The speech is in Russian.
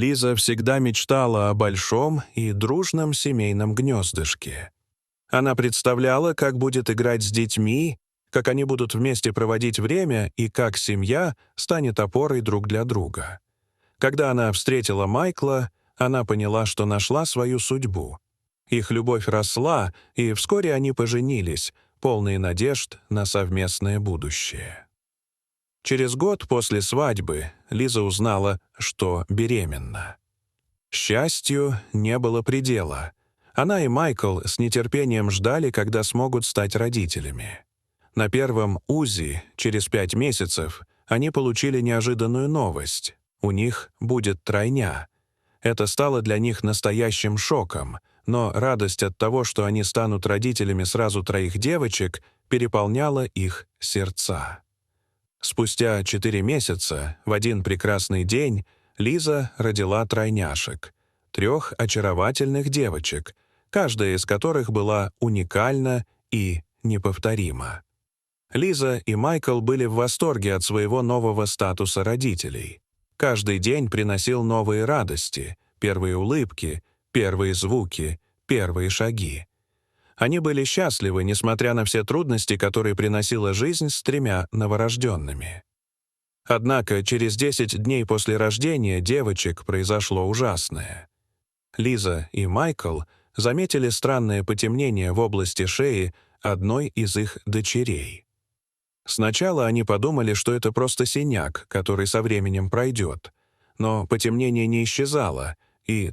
Лиза всегда мечтала о большом и дружном семейном гнездышке. Она представляла, как будет играть с детьми, как они будут вместе проводить время и как семья станет опорой друг для друга. Когда она встретила Майкла, она поняла, что нашла свою судьбу. Их любовь росла, и вскоре они поженились, полные надежд на совместное будущее. Через год после свадьбы Лиза узнала, что беременна. Счастью не было предела. Она и Майкл с нетерпением ждали, когда смогут стать родителями. На первом УЗИ, через 5 месяцев, они получили неожиданную новость. У них будет тройня. Это стало для них настоящим шоком, но радость от того, что они станут родителями сразу 3 девочек, переполняла их сердца. Спустя 4 месяца, в один прекрасный день, Лиза родила тройняшек, 3 очаровательных девочек, каждая из которых была уникальна и неповторима. Лиза и Майкл были в восторге от своего нового статуса родителей. Каждый день приносил новые радости, первые улыбки, первые звуки, первые шаги. Они были счастливы, несмотря на все трудности, которые приносила жизнь с 3 новорожденными. Однако через 10 дней после рождения девочек произошло ужасное. Лиза и Майкл заметили странное потемнение в области шеи одной из их дочерей. Сначала они подумали, что это просто синяк, который со временем пройдет, но потемнение не исчезало, и